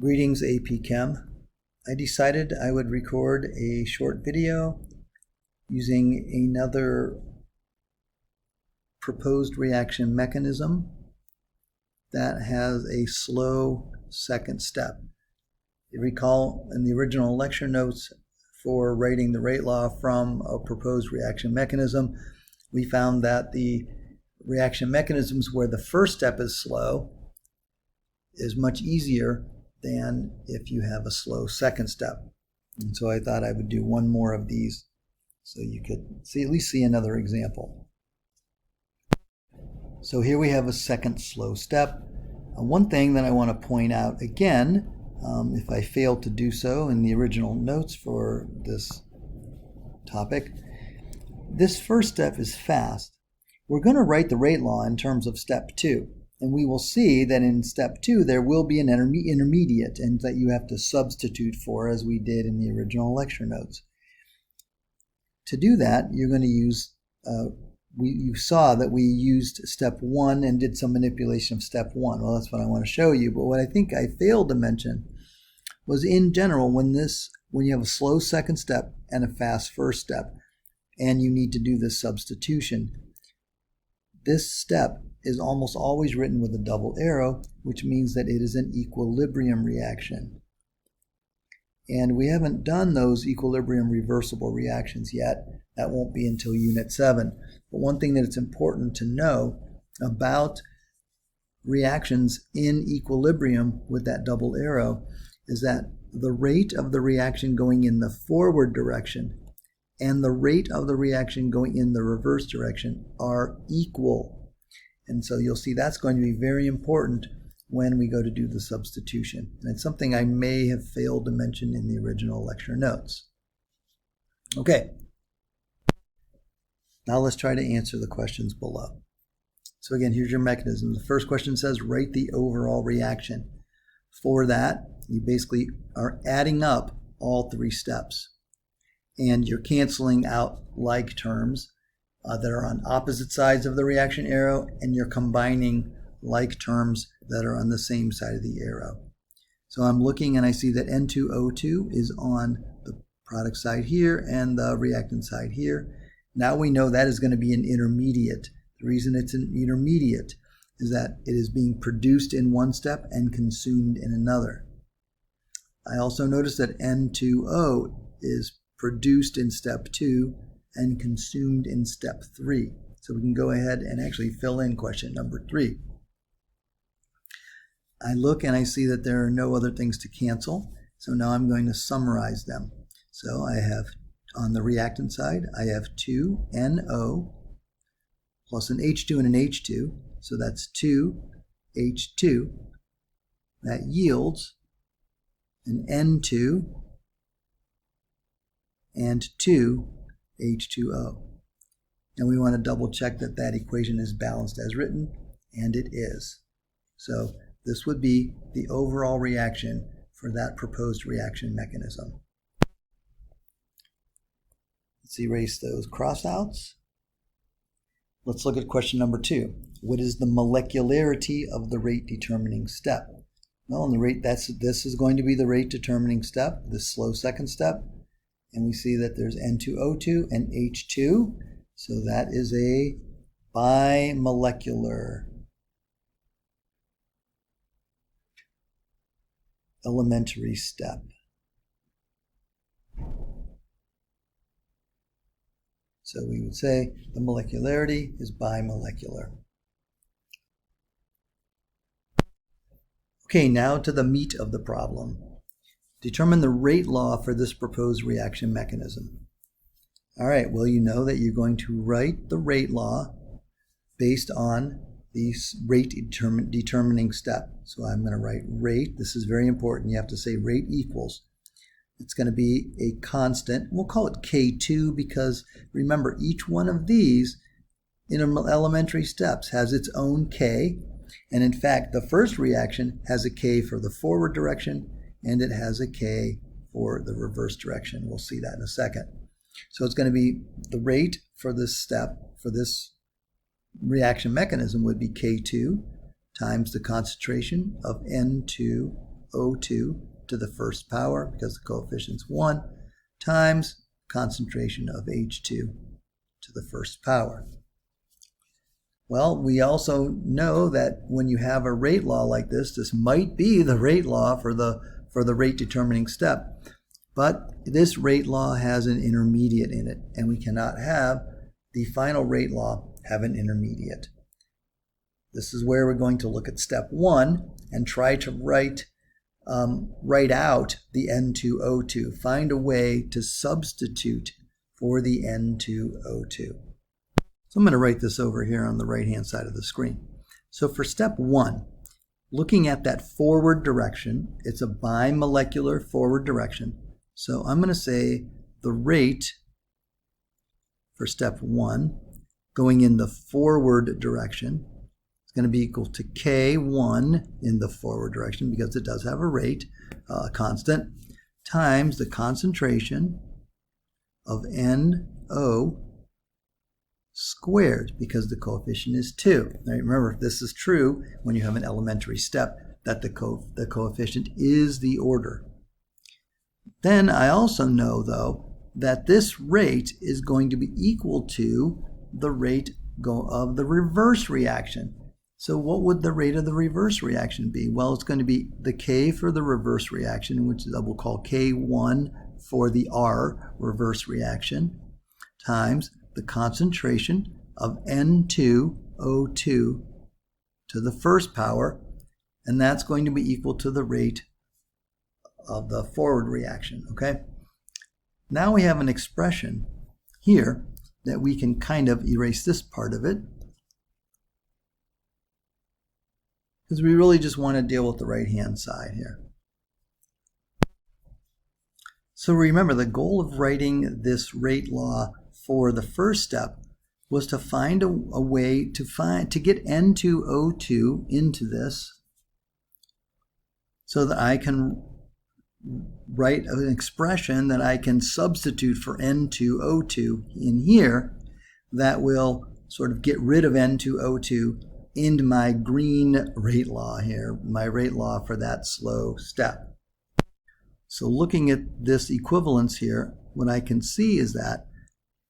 Greetings, AP Chem. I decided I would record a short video using another proposed reaction mechanism that has a slow second step. You recall in the original lecture notes for writing the rate law from a proposed reaction mechanism, we found that the reaction mechanisms where the first step is slow is much easier than if you have a slow second step. And so I thought I would do one more of these so you could at least see another example. So here we have a second slow step. One thing that I want to point out again, if I failed to do so in the original notes for this topic, this first step is fast. We're going to write the rate law in terms of step 2. And we will see that in step 2 there will be an intermediate and that you have to substitute for, as we did in the original lecture notes. To do that, you're going to use, you saw that we used step 1 and did some manipulation of step 1. Well, that's what I want to show you. But what I think I failed to mention was, in general, when you have a slow second step and a fast first step, and you need to do this substitution, this step is almost always written with a double arrow, which means that it is an equilibrium reaction. And we haven't done those equilibrium reversible reactions yet. That won't be until Unit 7. But one thing that it's important to know about reactions in equilibrium with that double arrow is that the rate of the reaction going in the forward direction and the rate of the reaction going in the reverse direction are equal. And so you'll see that's going to be very important when we go to do the substitution. And it's something I may have failed to mention in the original lecture notes. Okay. Now let's try to answer the questions below. So again, here's your mechanism. The first question says, write the overall reaction. For that, you basically are adding up all 3 steps. And you're canceling out like terms that are on opposite sides of the reaction arrow, and you're combining like terms that are on the same side of the arrow. So I'm looking and I see that N2O2 is on the product side here and the reactant side here. Now we know that is going to be an intermediate. The reason it's an intermediate is that it is being produced in one step and consumed in another. I also notice that N2O is produced in step 2 and consumed in step 3. So we can go ahead and actually fill in question number 3. I look and I see that there are no other things to cancel. So now I'm going to summarize them. So I have, on the reactant side, I have 2NO plus an H2 and an H2. So that's 2H2. That yields an N2 and 2H2O. And we want to double check that that equation is balanced as written, and it is. So this would be the overall reaction for that proposed reaction mechanism. Let's erase those crossouts. Let's look at question number 2. What is the molecularity of the rate determining step? Well, and this is going to be the rate determining step, this slow second step. And we see that there's N2O2 and H2. So that is a bimolecular elementary step. So we would say the molecularity is bimolecular. Okay, now to the meat of the problem. Determine the rate law for this proposed reaction mechanism. All right, well, you know that you're going to write the rate law based on the rate determining step. So I'm going to write rate. This is very important. You have to say rate equals. It's going to be a constant. We'll call it K2 because, remember, each one of these elementary steps has its own K. And in fact, the first reaction has a K for the forward direction, and it has a K for the reverse direction. We'll see that in a second. So it's going to be the rate for this step, for this reaction mechanism, would be K2 times the concentration of N2 O2 to the first power, because the coefficient's 1, times concentration of H2 to the first power. Well, we also know that when you have a rate law like this might be the rate law for the rate determining step. But this rate law has an intermediate in it, and we cannot have the final rate law have an intermediate. This is where we're going to look at step 1 and try to write out the N2O2. Find a way to substitute for the N2O2. So I'm going to write this over here on the right-hand side of the screen. So for step 1, looking at that forward direction, it's a bimolecular forward direction. So I'm going to say the rate for step 1 going in the forward direction is going to be equal to K1 in the forward direction, because it does have a rate, constant, times the concentration of NO squared, because the coefficient is 2. Now remember, this is true when you have an elementary step, that the coefficient is the order. Then I also know, though, that this rate is going to be equal to the rate of the reverse reaction. So what would the rate of the reverse reaction be? Well, it's going to be the K for the reverse reaction, which we'll call K1 for the R reverse reaction, times the concentration of N2O2 to the first power, and that's going to be equal to the rate of the forward reaction, okay? Now we have an expression here that we can kind of erase this part of it, because we really just want to deal with the right-hand side here. So remember, the goal of writing this rate law for the first step was to find a way to get N2O2 into this, so that I can write an expression that I can substitute for N2O2 in here that will sort of get rid of N2O2 into my green rate law here, my rate law for that slow step. So looking at this equivalence here, what I can see is that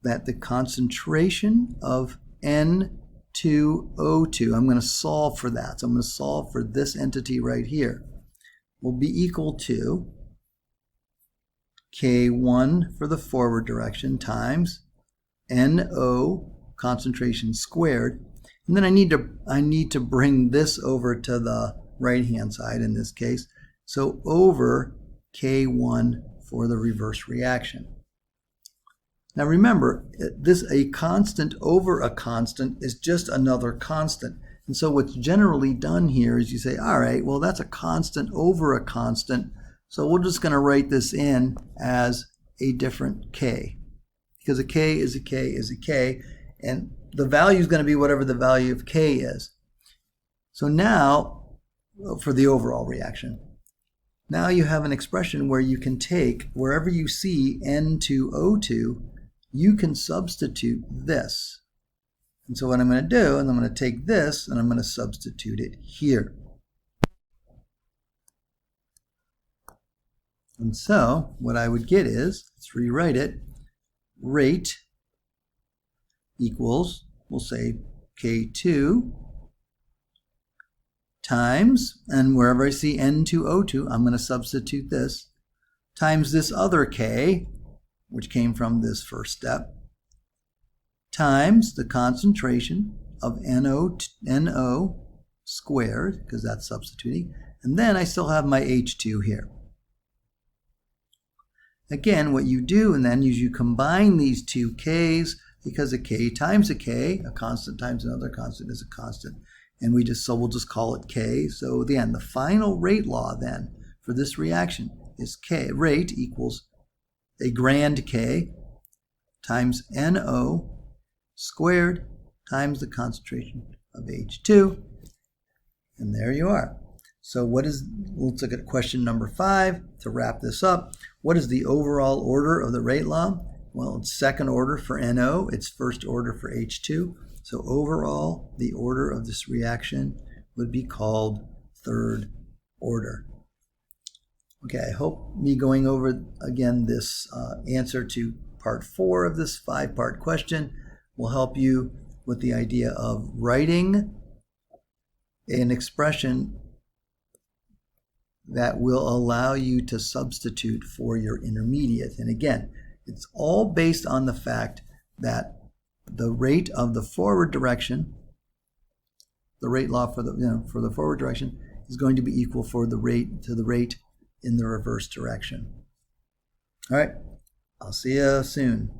the concentration of N2O2, I'm going to solve for that. So I'm going to solve for this entity right here, will be equal to K1 for the forward direction times NO concentration squared. And then I need to bring this over to the right-hand side in this case. So over K1 for the reverse reaction. Now remember, a constant over a constant is just another constant. And so what's generally done here is you say, all right, well, that's a constant over a constant, so we're just going to write this in as a different K, because a K is a K is a K, and the value is going to be whatever the value of K is. So now, for the overall reaction, now you have an expression where you can take, wherever you see N2O2, you can substitute this. And so what I'm going to do is I'm going to take this and I'm going to substitute it here. And so what I would get is, let's rewrite it, rate equals, we'll say K2 times, and wherever I see N2O2, I'm going to substitute this, times this other K, which came from this first step, times the concentration of NO squared, because that's substituting, and then I still have my H2 here. Again, what you do and then is you combine these two K's, because a K times a K, a constant times another constant is a constant, and we'll just call it K. So again, the final rate law then for this reaction is K. Rate equals a grand K times NO squared times the concentration of H2, and there you are. So let's look at question number 5 to wrap this up. What is the overall order of the rate law? Well, it's second order for NO, it's first order for H2. So overall, the order of this reaction would be called third order. Okay, I hope me going over again this answer to part 4 of this 5-part question will help you with the idea of writing an expression that will allow you to substitute for your intermediate. And again, it's all based on the fact that the rate of the forward direction, the rate law for the forward direction, is going to be equal to the rate in the reverse direction. All right, I'll see you soon.